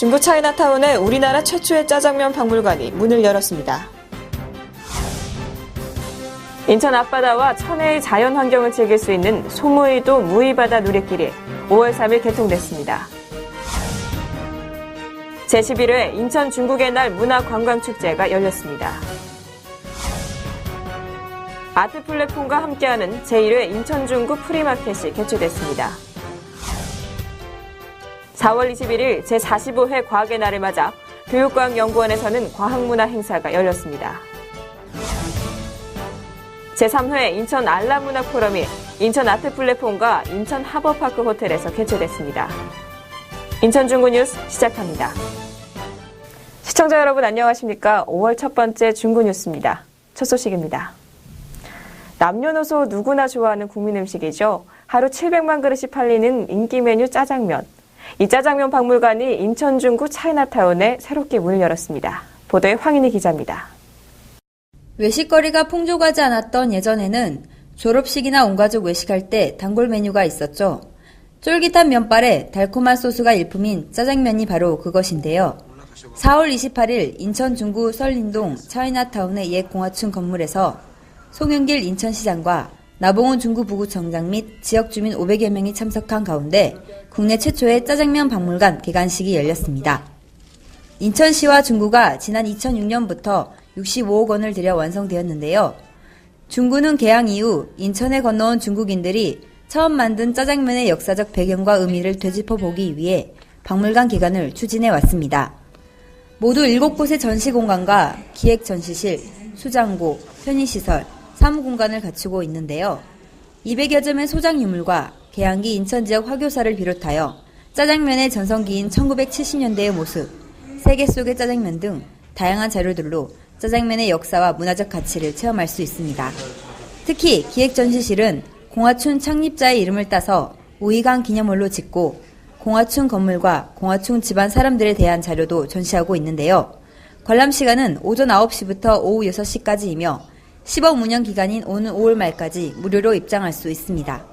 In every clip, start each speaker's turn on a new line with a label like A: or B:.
A: 중구 차이나타운에 우리나라 최초의 짜장면 박물관이 문을 열었습니다. 인천 앞바다와 천혜의 자연환경을 즐길 수 있는 소무의도 무의바다 누리길이 5월 3일 개통됐습니다. 제11회 인천 중국의 날 문화관광축제가 열렸습니다. 아트 플랫폼과 함께하는 제1회 인천 중구 프리마켓이 개최됐습니다. 4월 21일 제45회 과학의 날을 맞아 교육과학연구원에서는 과학문화 행사가 열렸습니다. 제3회 인천 알라문화 포럼이 인천 아트 플랫폼과 인천 하버파크 호텔에서 개최됐습니다. 인천 중구 뉴스 시작합니다. 시청자 여러분 안녕하십니까? 5월 첫 번째 중구 뉴스입니다. 첫 소식입니다. 남녀노소 누구나 좋아하는 국민 음식이죠. 하루 700만 그릇이 팔리는 인기 메뉴 짜장면. 이 짜장면 박물관이 인천 중구 차이나타운에 새롭게 문을 열었습니다. 보도에 황인희 기자입니다.
B: 외식거리가 풍족하지 않았던 예전에는 졸업식이나 온가족 외식할 때 단골 메뉴가 있었죠. 쫄깃한 면발에 달콤한 소스가 일품인 짜장면이 바로 그것인데요. 4월 28일 인천 중구 설린동 차이나타운의 옛 공화춘 건물에서 송영길 인천시장과 나봉훈 중구 부구청장 및 지역 주민 500여 명이 참석한 가운데 국내 최초의 짜장면 박물관 개관식이 열렸습니다. 인천시와 중구가 지난 2006년부터 65억 원을 들여 완성되었는데요. 중구는 개항 이후 인천에 건너온 중국인들이 처음 만든 짜장면의 역사적 배경과 의미를 되짚어보기 위해 박물관 개관을 추진해 왔습니다. 모두 7곳의 전시공간과 기획전시실, 수장고, 편의시설, 사무공간을 갖추고 있는데요. 200여 점의 소장 유물과 개항기 인천 지역 화교사를 비롯하여 짜장면의 전성기인 1970년대의 모습, 세계 속의 짜장면 등 다양한 자료들로 짜장면의 역사와 문화적 가치를 체험할 수 있습니다. 특히 기획전시실은 공화춘 창립자의 이름을 따서 우이강 기념홀로 짓고 공화춘 건물과 공화춘 집안 사람들에 대한 자료도 전시하고 있는데요. 관람 시간은 오전 9시부터 오후 6시까지이며 10억 운영 기간인 오는 5월 말까지 무료로 입장할 수 있습니다.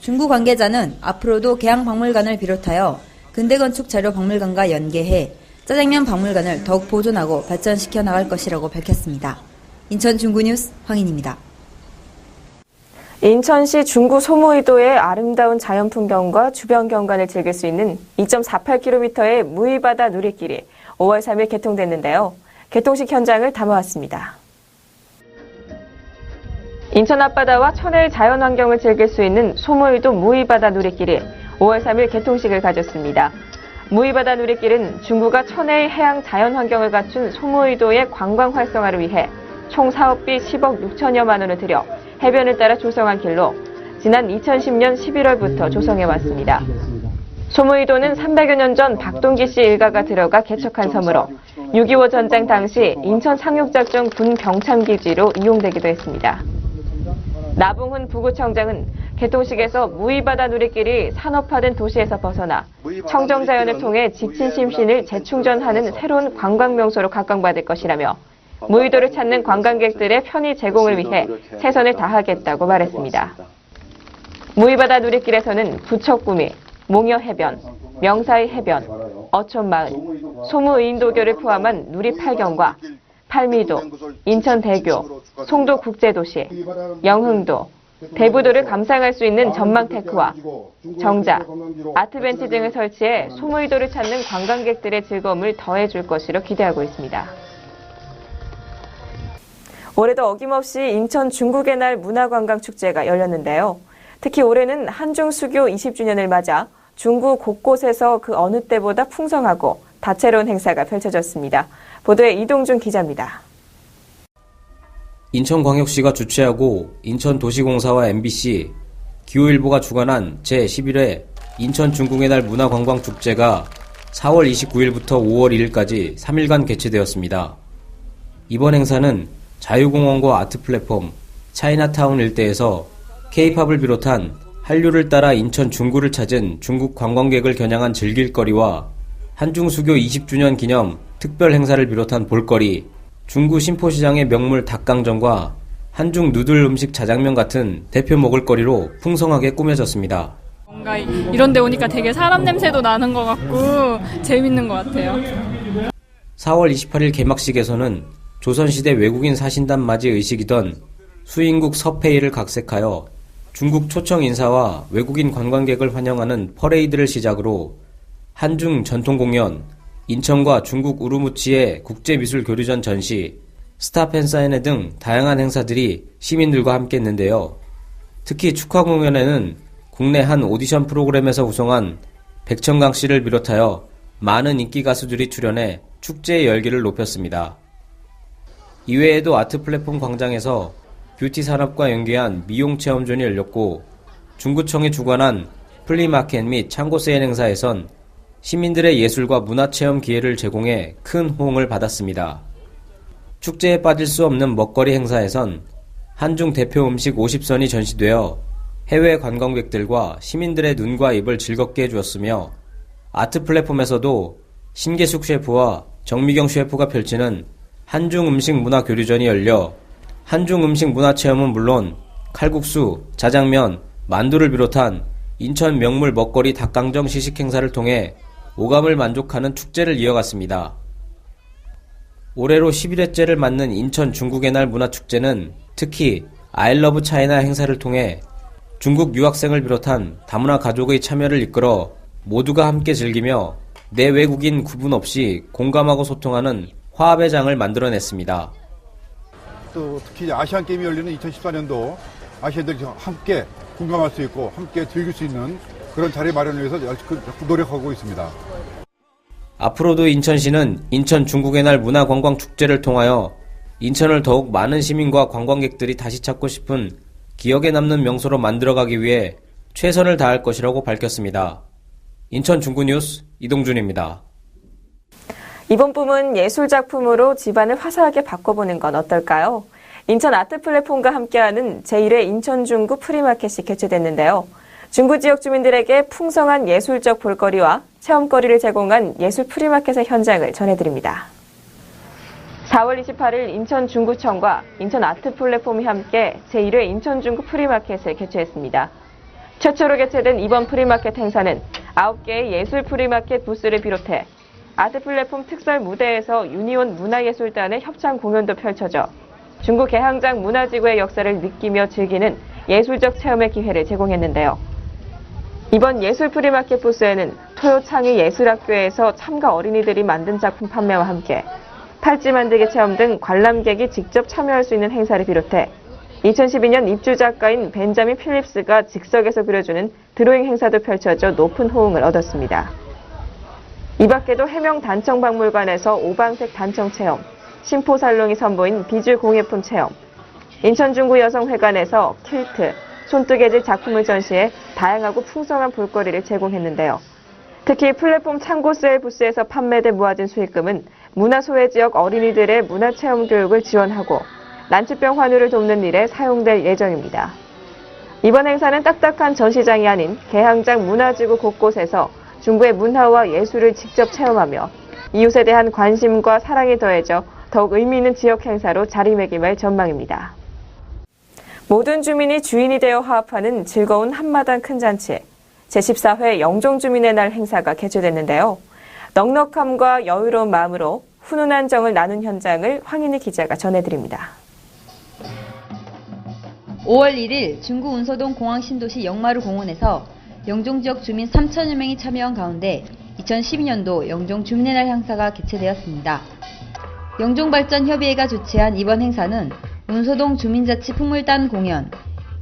B: 중구 관계자는 앞으로도 개항 박물관을 비롯하여 근대건축 자료 박물관과 연계해 짜장면 박물관을 더욱 보존하고 발전시켜 나갈 것이라고 밝혔습니다. 인천 중구 뉴스 황인입니다.
A: 인천시 중구 소무의도의 아름다운 자연 풍경과 주변 경관을 즐길 수 있는 2.48km의 무의바다 누리길이 5월 3일 개통됐는데요. 개통식 현장을 담아왔습니다. 인천 앞바다와 천혜의 자연환경을 즐길 수 있는 소무의도 무의바다 누리길이 5월 3일 개통식을 가졌습니다. 무의바다 누리길은 중구가 천혜의 해양 자연환경을 갖춘 소무의도의 관광 활성화를 위해 총 사업비 10억 6천여만 원을 들여 해변을 따라 조성한 길로 지난 2010년 11월부터 조성해왔습니다. 소무의도는 300여 년 전 박동기 씨 일가가 들어가 개척한 섬으로 6.25 전쟁 당시 인천 상륙작전 군 병참기지로 이용되기도 했습니다. 나봉훈 부구청장은 개통식에서 무의바다 누리길이 산업화된 도시에서 벗어나 청정자연을 통해 지친 심신을 재충전하는 새로운 관광명소로 각광받을 것이라며 무의도를 찾는 관광객들의 편의 제공을 위해 최선을 다하겠다고 말했습니다. 무의바다 누리길에서는 부척구미, 몽여해변, 명사의 해변, 어촌마을, 소무의인도교를 포함한 누리 8경과 팔미도, 인천대교, 송도국제도시, 영흥도, 대부도를 감상할 수 있는 전망테크와 정자, 아트벤치 등을 설치해 소무의도를 찾는 관광객들의 즐거움을 더해줄 것으로 기대하고 있습니다. 올해도 어김없이 인천 중국의 날 문화관광축제가 열렸는데요. 특히 올해는 한중 수교 20주년을 맞아 중구 곳곳에서 그 어느 때보다 풍성하고 다채로운 행사가 펼쳐졌습니다. 보도에 이동준 기자입니다.
C: 인천광역시가 주최하고 인천도시공사와 MBC, 기후일보가 주관한 제11회 인천 중국의 날 문화관광축제가 4월 29일부터 5월 1일까지 3일간 개최되었습니다. 이번 행사는 자유공원과 아트 플랫폼, 차이나타운 일대에서 K-팝을 비롯한 한류를 따라 인천 중구를 찾은 중국 관광객을 겨냥한 즐길거리와 한중수교 20주년 기념 특별 행사를 비롯한 볼거리, 중구 신포시장의 명물 닭강정과 한중 누들 음식 자장면 같은 대표 먹을거리로 풍성하게 꾸며졌습니다.
D: 뭔가 이런 데 오니까 되게 사람 냄새도 나는 것 같고 재밌는 것 같아요.
C: 4월 28일 개막식에서는 조선시대 외국인 사신단 맞이 의식이던 수인국 서페이를 각색하여 중국 초청 인사와 외국인 관광객을 환영하는 퍼레이드를 시작으로 한중 전통공연, 인천과 중국 우르무치의 국제미술교류전 전시, 스타 팬사인회 등 다양한 행사들이 시민들과 함께 했는데요. 특히 축하 공연에는 국내 한 오디션 프로그램에서 우승한 백천강 씨를 비롯하여 많은 인기 가수들이 출연해 축제의 열기를 높였습니다. 이외에도 아트 플랫폼 광장에서 뷰티 산업과 연계한 미용 체험존이 열렸고 중구청이 주관한 플리마켓 및 창고 세일 행사에선 시민들의 예술과 문화체험 기회를 제공해 큰 호응을 받았습니다. 축제에 빠질 수 없는 먹거리 행사에선 한중 대표 음식 50선이 전시되어 해외 관광객들과 시민들의 눈과 입을 즐겁게 해주었으며 아트 플랫폼에서도 신계숙 셰프와 정미경 셰프가 펼치는 한중 음식 문화 교류전이 열려 한중 음식 문화 체험은 물론 칼국수, 자장면, 만두를 비롯한 인천 명물 먹거리 닭강정 시식 행사를 통해 오감을 만족하는 축제를 이어갔습니다. 올해로 11회째를 맞는 인천 중국의 날 문화축제는 특히 아이러브 차이나 행사를 통해 중국 유학생을 비롯한 다문화 가족의 참여를 이끌어 모두가 함께 즐기며 내외국인 구분 없이 공감하고 소통하는 화합의 장을 만들어냈습니다.
E: 또 특히 아시안게임이 열리는 2014년도 아시안들이 함께 공감할 수 있고 함께 즐길 수 있는 그런 자리 마련을 위해서 노력하고 있습니다.
C: 앞으로도 인천시는 인천 중국의 날 문화관광축제를 통하여 인천을 더욱 많은 시민과 관광객들이 다시 찾고 싶은 기억에 남는 명소로 만들어가기 위해 최선을 다할 것이라고 밝혔습니다. 인천 중구뉴스 이동준입니다.
A: 이번 봄은 예술작품으로 집안을 화사하게 바꿔보는 건 어떨까요? 인천 아트 플랫폼과 함께하는 제1회 인천 중구 프리마켓이 개최됐는데요. 중구 지역 주민들에게 풍성한 예술적 볼거리와 체험거리를 제공한 예술 프리마켓의 현장을 전해드립니다. 4월 28일 인천 중구청과 인천 아트 플랫폼이 함께 제1회 인천 중구 프리마켓을 개최했습니다. 최초로 개최된 이번 프리마켓 행사는 9개의 예술 프리마켓 부스를 비롯해 아트 플랫폼 특설 무대에서 유니온 문화예술단의 협찬 공연도 펼쳐져 중구 개항장 문화지구의 역사를 느끼며 즐기는 예술적 체험의 기회를 제공했는데요. 이번 예술 프리마켓 부스에는 토요창의 예술학교에서 참가 어린이들이 만든 작품 판매와 함께 팔찌 만들기 체험 등 관람객이 직접 참여할 수 있는 행사를 비롯해 2012년 입주 작가인 벤자민 필립스가 즉석에서 그려주는 드로잉 행사도 펼쳐져 높은 호응을 얻었습니다. 이 밖에도 해명 단청박물관에서 오방색 단청 체험, 심포살롱이 선보인 비주 공예품 체험, 인천 중구 여성회관에서 킬트, 손뜨개질 작품을 전시해 다양하고 풍성한 볼거리를 제공했는데요. 특히 플랫폼 창고 세일 부스에서 판매돼 모아진 수익금은 문화소외 지역 어린이들의 문화체험 교육을 지원하고 난치병 환우를 돕는 일에 사용될 예정입니다. 이번 행사는 딱딱한 전시장이 아닌 개항장 문화지구 곳곳에서 중구의 문화와 예술을 직접 체험하며 이웃에 대한 관심과 사랑이 더해져 더욱 의미 있는 지역 행사로 자리매김할 전망입니다. 모든 주민이 주인이 되어 화합하는 즐거운 한마당 큰 잔치, 제14회 영종주민의 날 행사가 개최됐는데요. 넉넉함과 여유로운 마음으로 훈훈한 정을 나눈 현장을 황인희 기자가 전해드립니다.
B: 5월 1일 중구 운서동 공항신도시 영마루 공원에서 영종 지역 주민 3천여 명이 참여한 가운데 2012년도 영종 주민의 날 행사가 개최되었습니다. 영종발전협의회가 주최한 이번 행사는 운서동 주민자치 풍물단 공연,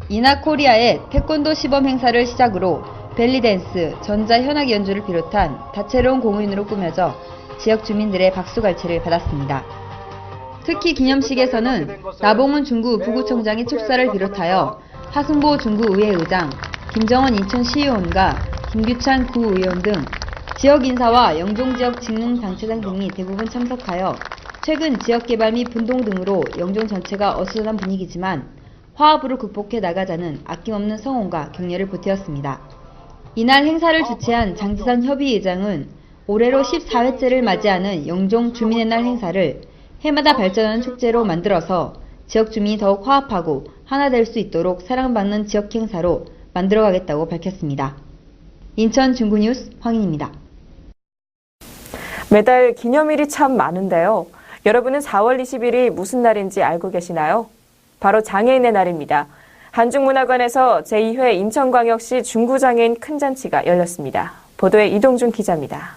B: 이나코리아의 태권도 시범 행사를 시작으로 벨리댄스, 전자현악 연주를 비롯한 다채로운 공연으로 꾸며져 지역 주민들의 박수갈채를 받았습니다. 특히 기념식에서는 나봉훈 중구 부구청장의 축사를 비롯하여 하승보 중구의회 의장, 김정원 인천시의원과 김규찬 구의원 등 지역 인사와 영종지역 직능단체장 등이 대부분 참석하여 최근 지역개발 및 분동 등으로 영종 전체가 어수선한 분위기지만 화합으로 극복해 나가자는 아낌없는 성원과 격려를 보태었습니다. 이날 행사를 주최한 장지선 협의회장은 올해로 14회째를 맞이하는 영종 주민의 날 행사를 해마다 발전하는 축제로 만들어서 지역 주민이 더욱 화합하고 하나 될 수 있도록 사랑받는 지역 행사로 만들어가겠다고 밝혔습니다. 인천 중구뉴스 황인입니다.
A: 매달 기념일이 참 많은데요. 여러분은 4월 20일이 무슨 날인지 알고 계시나요? 바로 장애인의 날입니다. 한중문화관에서 제2회 인천광역시 중구장애인 큰잔치가 열렸습니다. 보도에 이동준 기자입니다.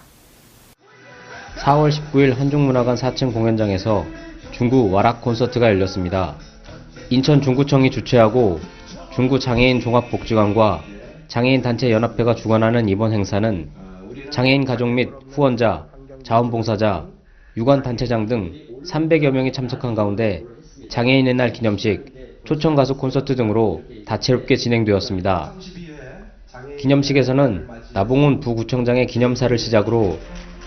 C: 4월 19일 한중문화관 4층 공연장에서 중구 와락 콘서트가 열렸습니다. 인천 중구청이 주최하고 중구장애인 종합복지관과 장애인단체연합회가 주관하는 이번 행사는 장애인 가족 및 후원자, 자원봉사자, 유관단체장 등 300여 명이 참석한 가운데 장애인의 날 기념식, 초청가수 콘서트 등으로 다채롭게 진행되었습니다. 기념식에서는 나봉훈 부구청장의 기념사를 시작으로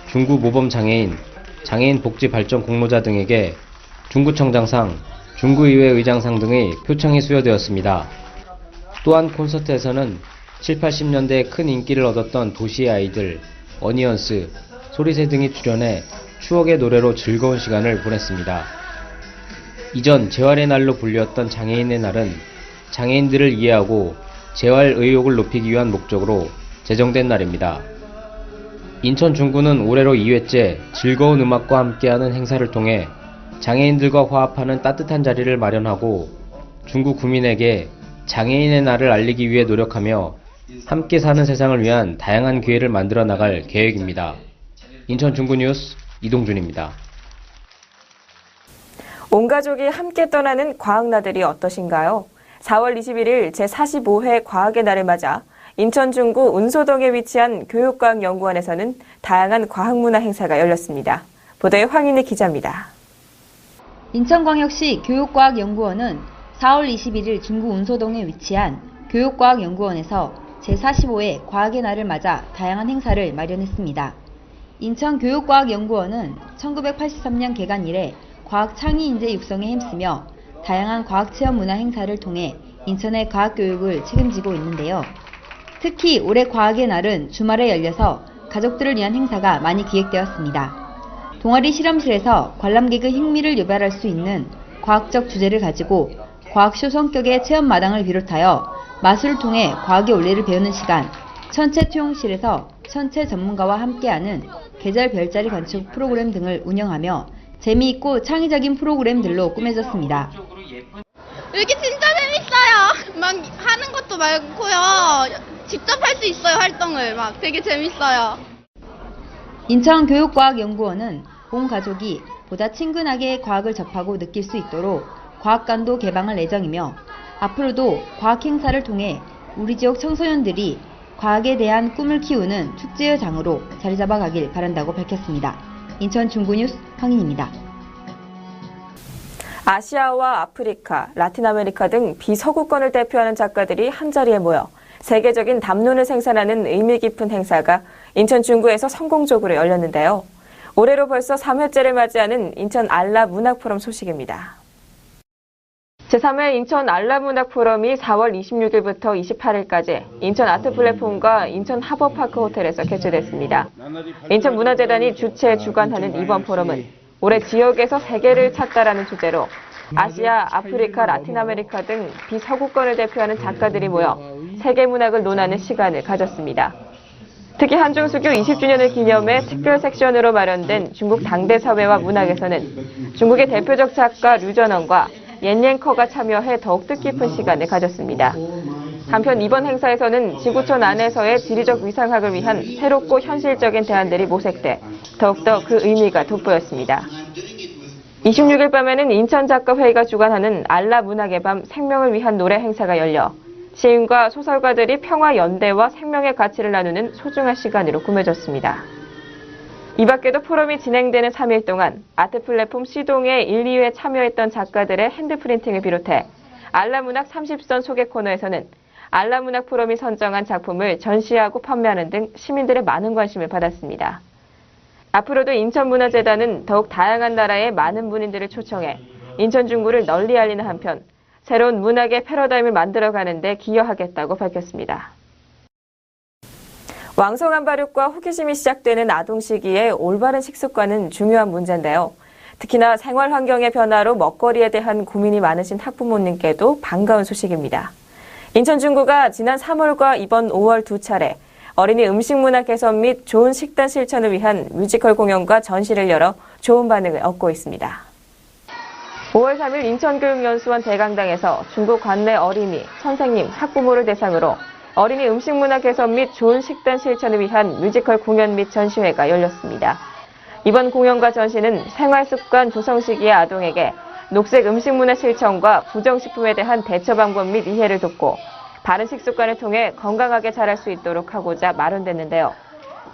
C: 중구 모범장애인, 장애인 복지 발전 공로자 등에게 중구청장상, 중구의회 의장상 등의 표창이 수여되었습니다. 또한 콘서트에서는 7, 80년대에 큰 인기를 얻었던 도시의 아이들, 어니언스, 소리새 등이 출연해 추억의 노래로 즐거운 시간을 보냈습니다. 이전 재활의 날로 불렸던 장애인의 날은 장애인들을 이해하고 재활 의욕을 높이기 위한 목적으로 제정된 날입니다. 인천 중구는 올해로 2회째 즐거운 음악과 함께하는 행사를 통해 장애인들과 화합하는 따뜻한 자리를 마련하고 중구 구민에게 장애인의 날을 알리기 위해 노력하며 함께 사는 세상을 위한 다양한 기회를 만들어 나갈 계획입니다. 인천 중구뉴스 이동준입니다.
A: 온 가족이 함께 떠나는 과학나들이 어떠신가요? 4월 21일 제45회 과학의 날을 맞아 인천 중구 운소동에 위치한 교육과학연구원에서는 다양한 과학문화 행사가 열렸습니다. 보도에 황인희 기자입니다.
B: 인천광역시 교육과학연구원은 4월 21일 중구 운소동에 위치한 교육과학연구원에서 제45회 과학의 날을 맞아 다양한 행사를 마련했습니다. 인천교육과학연구원은 1983년 개관 이래 과학 창의 인재 육성에 힘쓰며 다양한 과학체험 문화 행사를 통해 인천의 과학교육을 책임지고 있는데요. 특히 올해 과학의 날은 주말에 열려서 가족들을 위한 행사가 많이 기획되었습니다. 동아리 실험실에서 관람객의 흥미를 유발할 수 있는 과학적 주제를 가지고 과학쇼 성격의 체험 마당을 비롯하여 마술을 통해 과학의 원리를 배우는 시간, 천체 투영실에서 천체 전문가와 함께하는 계절 별자리 관측 프로그램 등을 운영하며 재미있고 창의적인 프로그램들로 꾸며졌습니다.
F: 여기 진짜 재밌어요. 막 하는 것도 많고요. 직접 할 수 있어요, 활동을. 막 되게 재밌어요.
B: 인천교육과학연구원은 온 가족이 보다 친근하게 과학을 접하고 느낄 수 있도록 과학관도 개방할 예정이며 앞으로도 과학 행사를 통해 우리 지역 청소년들이 과학에 대한 꿈을 키우는 축제의 장으로 자리 잡아가길 바란다고 밝혔습니다. 인천 중구뉴스 황인입니다.
A: 아시아와 아프리카, 라틴 아메리카 등 비서구권을 대표하는 작가들이 한자리에 모여 세계적인 담론을 생산하는 의미 깊은 행사가 인천 중구에서 성공적으로 열렸는데요. 올해로 벌써 3회째를 맞이하는 인천 알라문학포럼 소식입니다. 제3회 인천 알라문학포럼이 4월 26일부터 28일까지 인천 아트플랫폼과 인천 하버파크 호텔에서 개최됐습니다. 인천문화재단이 주최 주관하는 이번 포럼은 올해 지역에서 세계를 찾다라는 주제로 아시아, 아프리카, 라틴 아메리카 등 비서구권을 대표하는 작가들이 모여 세계문학을 논하는 시간을 가졌습니다. 특히 한중수교 20주년을 기념해 특별 섹션으로 마련된 중국 당대 사회와 문학에서는 중국의 대표적 작가 류전원과 옌옌커가 참여해 더욱 뜻깊은 시간을 가졌습니다. 한편 이번 행사에서는 지구촌 안에서의 지리적 위상학을 위한 새롭고 현실적인 대안들이 모색돼 더욱더 그 의미가 돋보였습니다. 26일 밤에는 인천작가회의가 주관하는 알라문학의 밤 생명을 위한 노래 행사가 열려 시인과 소설가들이 평화 연대와 생명의 가치를 나누는 소중한 시간으로 꾸며졌습니다. 이 밖에도 포럼이 진행되는 3일 동안 아트 플랫폼 시동에 1, 2회 참여했던 작가들의 핸드프린팅을 비롯해 알라문학 30선 소개 코너에서는 알라문학 포럼이 선정한 작품을 전시하고 판매하는 등 시민들의 많은 관심을 받았습니다. 앞으로도 인천문화재단은 더욱 다양한 나라의 많은 문인들을 초청해 인천 중구를 널리 알리는 한편 새로운 문학의 패러다임을 만들어가는 데 기여하겠다고 밝혔습니다. 왕성한 발육과 호기심이 시작되는 아동 시기에 올바른 식습관은 중요한 문제인데요. 특히나 생활 환경의 변화로 먹거리에 대한 고민이 많으신 학부모님께도 반가운 소식입니다. 인천 중구가 지난 3월과 이번 5월 두 차례 어린이 음식 문화 개선 및 좋은 식단 실천을 위한 뮤지컬 공연과 전시를 열어 좋은 반응을 얻고 있습니다. 5월 3일 인천교육연수원 대강당에서 중국 관내 어린이, 선생님, 학부모를 대상으로 어린이 음식 문화 개선 및 좋은 식단 실천을 위한 뮤지컬 공연 및 전시회가 열렸습니다. 이번 공연과 전시는 생활습관 조성 시기의 아동에게 녹색 음식 문화 실천과 부정식품에 대한 대처 방법 및 이해를 돕고 바른 식습관을 통해 건강하게 자랄 수 있도록 하고자 마련됐는데요.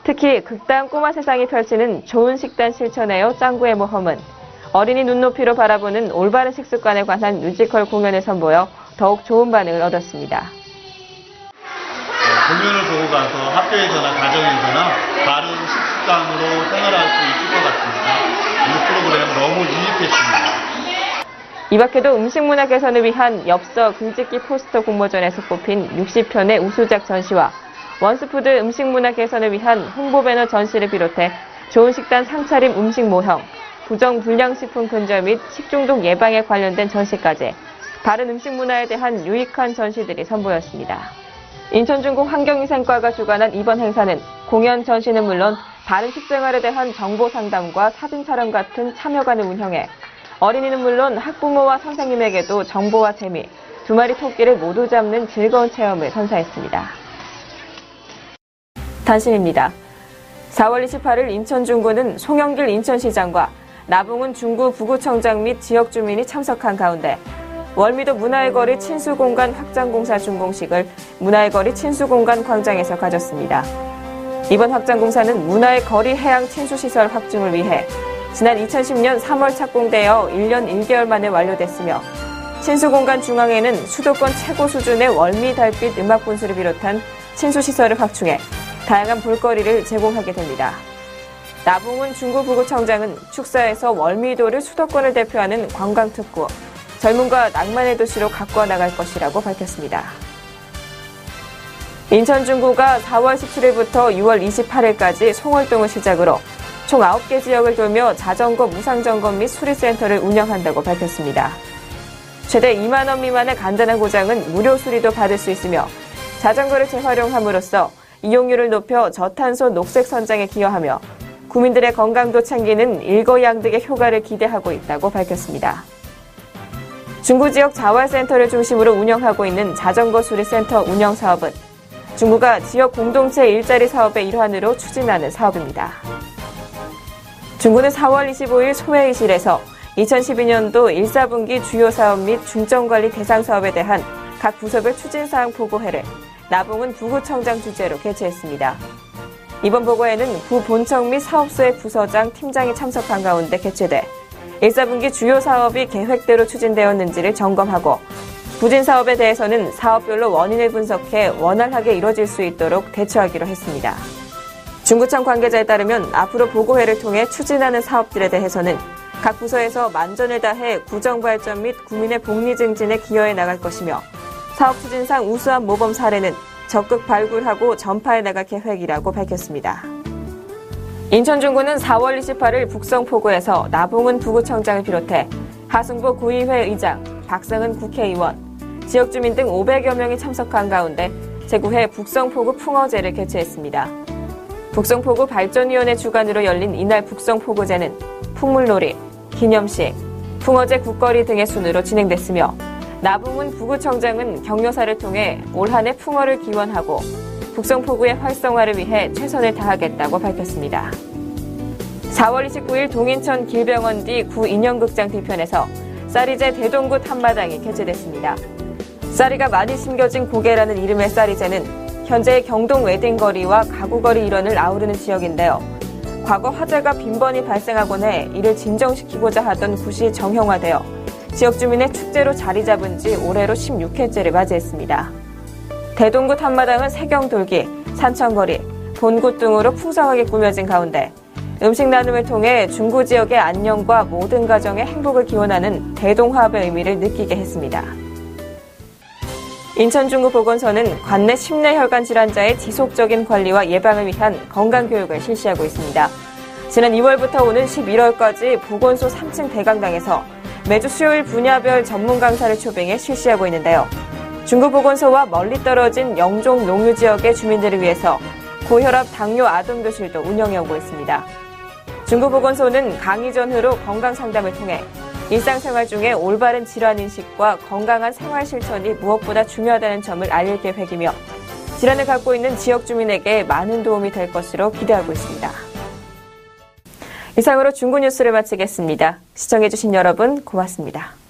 A: 특히 극다음 꼬마 세상이 펼치는 좋은 식단 실천에요 짱구의 모험은 어린이 눈높이로 바라보는 올바른 식습관에 관한 뮤지컬 공연을 선보여 더욱 좋은 반응을 얻었습니다.
G: 공연을 보고 가서 학교에서나 가정에서나 바른 식습관으로 생활할 수 있을 것 같습니다. 이 프로그램 너무 유익했습니다.
A: 이 밖에도 음식 문화 개선을 위한 엽서 글짓기 포스터 공모전에서 뽑힌 60편의 우수작 전시와 원스푸드 음식 문화 개선을 위한 홍보 배너 전시를 비롯해 좋은 식단 상차림 음식 모형, 부정 불량식품 근절 및 식중독 예방에 관련된 전시까지 바른 음식 문화에 대한 유익한 전시들이 선보였습니다. 인천중국 환경위생과가 주관한 이번 행사는 공연 전시는 물론 바른 식생활에 대한 정보 상담과 사진 촬영 같은 참여관을 운영해 어린이는 물론 학부모와 선생님에게도 정보와 재미, 두 마리 토끼를 모두 잡는 즐거운 체험을 선사했습니다. 단신입니다. 4월 28일 인천중구는 송영길 인천시장과 나봉은 중구 부구청장 및 지역 주민이 참석한 가운데 월미도 문화의 거리 친수공간 확장공사 준공식을 문화의 거리 친수공간 광장에서 가졌습니다. 이번 확장공사는 문화의 거리 해양 친수시설 확충을 위해 지난 2010년 3월 착공되어 1년 1개월 만에 완료됐으며 친수공간 중앙에는 수도권 최고 수준의 월미 달빛 음악 분수를 비롯한 친수시설을 확충해 다양한 볼거리를 제공하게 됩니다. 나봉은 중구 부구청장은 축사에서 월미도를 수도권을 대표하는 관광특구, 젊음과 낭만의 도시로 가꾸어 나갈 것이라고 밝혔습니다. 인천 중구가 4월 17일부터 6월 28일까지 송월동을 시작으로 총 9개 지역을 돌며 자전거 무상점검 및 수리센터를 운영한다고 밝혔습니다. 최대 2만 원 미만의 간단한 고장은 무료 수리도 받을 수 있으며 자전거를 재활용함으로써 이용률을 높여 저탄소 녹색 선장에 기여하며 구민들의 건강도 챙기는 일거양득의 효과를 기대하고 있다고 밝혔습니다. 중구 지역 자활센터를 중심으로 운영하고 있는 자전거 수리센터 운영 사업은 중구가 지역 공동체 일자리 사업의 일환으로 추진하는 사업입니다. 중구는 4월 25일 소회의실에서 2012년도 1, 4분기 주요 사업 및 중점관리 대상 사업에 대한 각 부서별 추진사항 보고회를 나봉은 부구청장 주재로 개최했습니다. 이번 보고회는 부본청 및 사업소의 부서장, 팀장이 참석한 가운데 개최돼 1, 4분기 주요 사업이 계획대로 추진되었는지를 점검하고 부진 사업에 대해서는 사업별로 원인을 분석해 원활하게 이뤄질 수 있도록 대처하기로 했습니다. 중구청 관계자에 따르면 앞으로 보고회를 통해 추진하는 사업들에 대해서는 각 부서에서 만전을 다해 구정발전 및 구민의 복리 증진에 기여해 나갈 것이며 사업 추진상 우수한 모범 사례는 적극 발굴하고 전파해 나갈 계획이라고 밝혔습니다. 인천중구는 4월 28일 북성포구에서 나봉은 부구청장을 비롯해 하승보 구의회 의장, 박상은 국회의원, 지역주민 등 500여 명이 참석한 가운데 제9회 북성포구 풍어제를 개최했습니다. 북성포구 발전위원회 주관으로 열린 이날 북성포구제는 풍물놀이, 기념식, 풍어제 국거리 등의 순으로 진행됐으며 나봉은 부구청장은 격려사를 통해 올 한 해 풍어를 기원하고 북성포구의 활성화를 위해 최선을 다하겠다고 밝혔습니다. 4월 29일 동인천 길병원 뒤 구인형극장 뒤편에서 쌀이제 대동굿 한마당이 개최됐습니다. 쌀이가 많이 심겨진 고개라는 이름의 쌀이제는 현재의 경동 웨딩거리와 가구거리 일원을 아우르는 지역인데요. 과거 화재가 빈번히 발생하곤 해 이를 진정시키고자 하던 굿이 정형화되어 지역 주민의 축제로 자리 잡은 지 올해로 16회째를 맞이했습니다. 대동굿 한마당은 세경돌기, 산천거리, 본굿 등으로 풍성하게 꾸며진 가운데 음식 나눔을 통해 중구 지역의 안녕과 모든 가정의 행복을 기원하는 대동화합의 의미를 느끼게 했습니다. 인천중구보건소는 관내 심내혈관 질환자의 지속적인 관리와 예방을 위한 건강교육을 실시하고 있습니다. 지난 2월부터 오는 11월까지 보건소 3층 대강당에서 매주 수요일 분야별 전문 강사를 초빙해 실시하고 있는데요. 중구보건소와 멀리 떨어진 영종 농유 지역의 주민들을 위해서 고혈압 당뇨 아동교실도 운영해 오고 있습니다. 중구보건소는 강의 전후로 건강 상담을 통해 일상생활 중에 올바른 질환인식과 건강한 생활 실천이 무엇보다 중요하다는 점을 알릴 계획이며 질환을 갖고 있는 지역 주민에게 많은 도움이 될 것으로 기대하고 있습니다. 이상으로 중구 뉴스를 마치겠습니다. 시청해주신 여러분 고맙습니다.